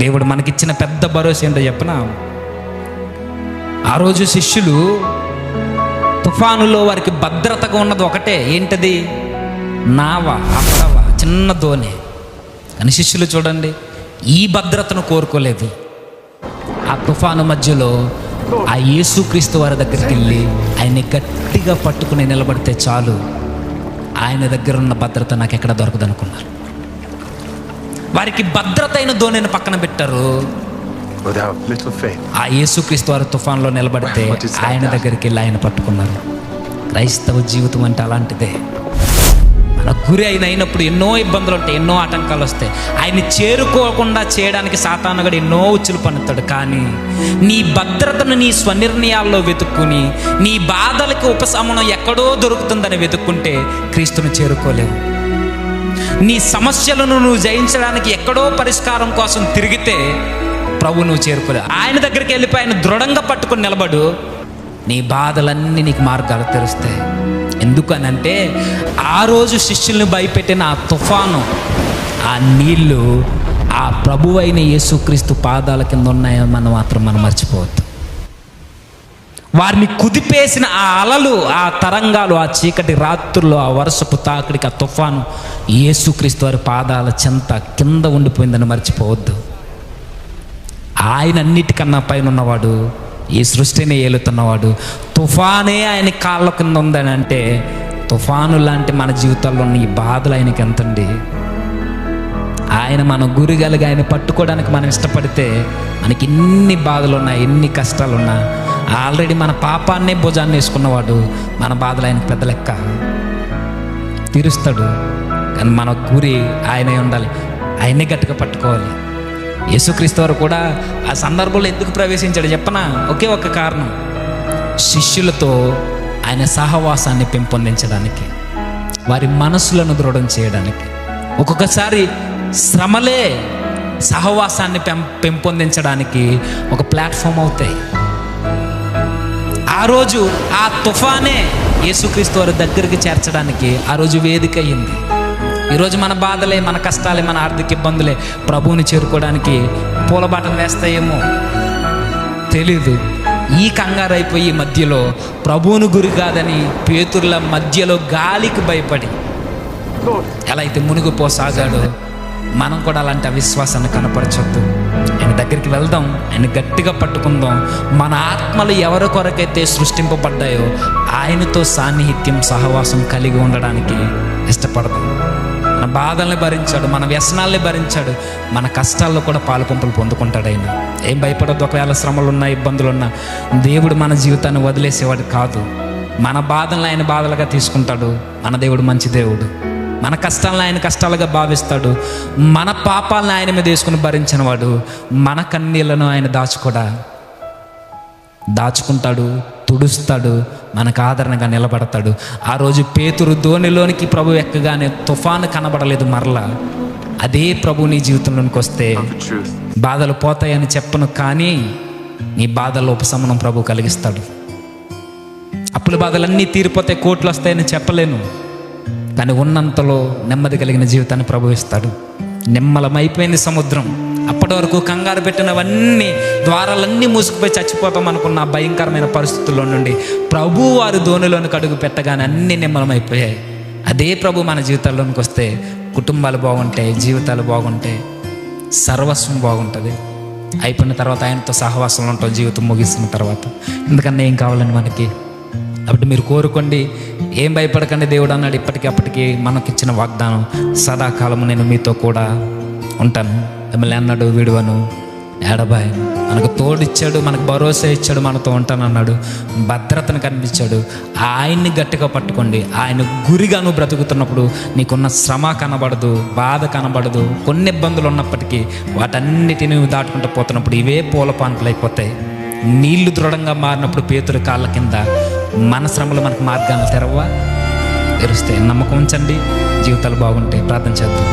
దేవుడు మనకిచ్చిన పెద్ద భరోసా ఏంటో చెప్పనా? ఆ రోజు శిష్యులు తుఫానులో వారికి భద్రతగా ఉన్నది ఒకటే, ఏంటది? నావ, ఆ పడవ, చిన్న దోణి. కానీ శిష్యులు చూడండి, ఈ భద్రతను కోరుకోలేదు. ఆ తుఫాను మధ్యలో ఆ యేసుక్రీస్తు వారి దగ్గరికి వెళ్ళి ఆయన్ని గట్టిగా పట్టుకుని నిలబడితే చాలు, ఆయన దగ్గర ఉన్న భద్రత నాకు ఎక్కడ దొరకదు అనుకున్నారు. వారికి భద్రత అయిన దోణిని పక్కన పెట్టారు. ఆ యేసుక్రీస్తు వారి తుఫాన్లో నిలబడితే ఆయన దగ్గరికి వెళ్ళి ఆయన పట్టుకున్నారు. క్రైస్తవ జీవితం అంటే అలాంటిదే. మన గురి అయినప్పుడు ఎన్నో ఇబ్బందులు ఉంటాయి, ఎన్నో ఆటంకాలు వస్తాయి. ఆయన్ని చేరుకోకుండా చేయడానికి సాతానుగాడు ఎన్నో ఉచ్చులు పన్నుతాడు. కానీ నీ భద్రతను నీ స్వనిర్ణయాల్లో వెతుక్కుని, నీ బాధలకు ఉపశమనం ఎక్కడో దొరుకుతుందని వెతుక్కుంటే క్రీస్తుని చేరుకోలేవు. నీ సమస్యలను నువ్వు జయించడానికి ఎక్కడో పరిష్కారం కోసం తిరిగితే ప్రభు నువ్వు చేరుకోలేవు. ఆయన దగ్గరికి వెళ్ళిపోయి ఆయన దృఢంగా పట్టుకొని నిలబడు, నీ బాధలన్నీ నీకు మార్గాలు తెరుస్తాయి. ఎందుకనంటే ఆ రోజు శిష్యుల్ని భయపెట్టిన ఆ తుఫాను, ఆ నీళ్లు ఆ ప్రభువైన యేసుక్రీస్తు పాదాల కింద ఉన్నాయని మనం మర్చిపోవద్దు. వారిని కుదిపేసిన ఆ అలలు, ఆ తరంగాలు, ఆ చీకటి రాత్రుల్లో, ఆ వర్షపు తాకిడికి, ఆ తుఫాను యేసుక్రీస్తు వారి పాదాల చెంత కింద ఉండిపోయిందని మర్చిపోవద్దు. ఆయన అన్నిటికన్నా పైన ఉన్నవాడు, ఈ సృష్టిని ఏలుతున్నవాడు. తుఫానే ఆయన కాళ్ళ కింద ఉందని అంటే తుఫాను లాంటి మన జీవితాల్లో ఉన్న ఈ బాధలు ఆయనకి ఎంతండి? ఆయన మన గురి కలిగి ఆయన పట్టుకోవడానికి మనం ఇష్టపడితే మనకి ఎన్ని బాధలున్నా, ఎన్ని కష్టాలున్నా, ఆల్రెడీ మన పాపాన్నే భుజాన్ని వేసుకున్నవాడు మన బాధలు ఆయనకు పెద్ద లెక్క, తీరుస్తాడు. కానీ మన గురి ఆయనే ఉండాలి, ఆయనే గట్టిగా పట్టుకోవాలి. యేసుక్రీస్తు వారు కూడా ఆ సందర్భంలో ఎందుకు ప్రవేశించాడు చెప్పనా? ఒకే ఒక కారణం, శిష్యులతో ఆయన సహవాసాన్ని పెంపొందించడానికి, వారి మనసులను దృఢం చేయడానికి. ఒక్కొక్కసారి శ్రమలే సహవాసాన్ని పెంపొందించడానికి ఒక ప్లాట్ఫామ్ అవుతాయి. ఆ రోజు ఆ తుఫానే యేసుక్రీస్తు వారి దగ్గరికి చేర్చడానికి ఆ రోజు వేదిక అయ్యింది. ఈరోజు మన బాధలే, మన కష్టాలే, మన ఆర్థిక ఇబ్బందులే ప్రభువుని చేరుకోవడానికి పూలబాటలు వేస్తాయేమో తెలీదు. ఈ కంగారు అయిపోయి మధ్యలో ప్రభువుని గురి కాదని పేతురుల మధ్యలో గాలికి భయపడి ఎలా అయితే మునిగిపోసాగాడో, మనం కూడా అలాంటి అవిశ్వాసాన్ని కనపరచొద్దు. ఆయన దగ్గరికి వెళ్దాం, ఆయన గట్టిగా పట్టుకుందాం. మన ఆత్మలు ఎవరి కొరకైతే సృష్టింపబడ్డాయో ఆయనతో సాన్నిహిత్యం, సహవాసం కలిగి ఉండడానికి ఇష్టపడదాం. మన బాధల్ని భరించాడు, మన వ్యసనాల్ని భరించాడు, మన కష్టాల్లో కూడా పాలు పంపులు పొందుకుంటాడు ఆయన. ఏం భయపడద్దు. ఒకవేళ శ్రమలున్నా, ఇబ్బందులున్నా దేవుడు మన జీవితాన్ని వదిలేసేవాడు కాదు. మన బాధలను ఆయన బాధలుగా తీసుకుంటాడు. మన దేవుడు మంచి దేవుడు. మన కష్టాలను ఆయన కష్టాలుగా భావిస్తాడు. మన పాపాలను ఆయన మీద వేసుకుని భరించిన వాడు. మన కన్నీళ్లను ఆయన దాచుకుంటాడు, తుడుస్తాడు, మనకు ఆదరణగా నిలబడతాడు. ఆ రోజు పేతురు దోణిలోనికి ప్రభు ఎక్కగానే తుఫాను కనబడలేదు. మరలా అదే ప్రభు నీ జీవితంలోనికి వస్తే బాధలు పోతాయని చెప్పను, కానీ నీ బాధల్లో ఉపశమనం ప్రభు కలిగిస్తాడు. అప్పుల బాధలన్నీ తీరిపోతాయి, కోట్లు వస్తాయని చెప్పలేను, కానీ ఉన్నంతలో నెమ్మది కలిగిన జీవితాన్ని ప్రభు ఇస్తాడు. నిమ్మలమైపోయింది సముద్రం. అప్పటి వరకు కంగారు పెట్టినవన్నీ, ద్వారాలన్నీ మూసుకుపోయి చచ్చిపోతాం అనుకున్న భయంకరమైన పరిస్థితుల్లో నుండి ప్రభు వారి దోణిలోనికి అడుగు పెట్టగానే అన్నీ నిమ్మలమైపోయాయి. అదే ప్రభు మన జీవితాల్లోనికి వస్తే కుటుంబాలు బాగుంటాయి, జీవితాలు బాగుంటాయి, సర్వస్వం బాగుంటుంది. అయిపోయిన తర్వాత ఆయనతో సహవాసంలో ఉంటాం జీవితం ముగిస్తున్న తర్వాత. ఎందుకన్నా ఏం కావాలని మనకి? కాబట్టి మీరు కోరుకోండి, ఏం భయపడకండి. దేవుడు అన్నాడు ఇప్పటికీ అప్పటికి మనకిచ్చిన వాగ్దానం, సదాకాలము నేను మీతో కూడా ఉంటాను, మిమ్మల్ని అన్నాడు విడువను, ఏడబాయను. మనకు తోడిచ్చాడు, మనకు భరోసా ఇచ్చాడు, మనతో ఉంటానన్నాడు, భద్రతను కనిపించాడు. ఆయన్ని గట్టిగా పట్టుకోండి. ఆయన గురిగా నువ్వు బ్రతుకుతున్నప్పుడు నీకున్న శ్రమ కనబడదు, బాధ కనబడదు. కొన్ని ఇబ్బందులు ఉన్నప్పటికీ వాటన్నిటిని నువ్వు దాటుకుంటూ పోతున్నప్పుడు ఇవే పూల పాన్పులు అయిపోతాయి. నీళ్లు దృఢంగా మారినప్పుడు పేతురు కాళ్ళ కింద మన శ్రమలు మనకు మార్గాలు తెరుస్తాయి. నమ్మకం ఉంచండి, జీవితాలు బాగుంటాయి. ప్రార్థన చేద్దాం.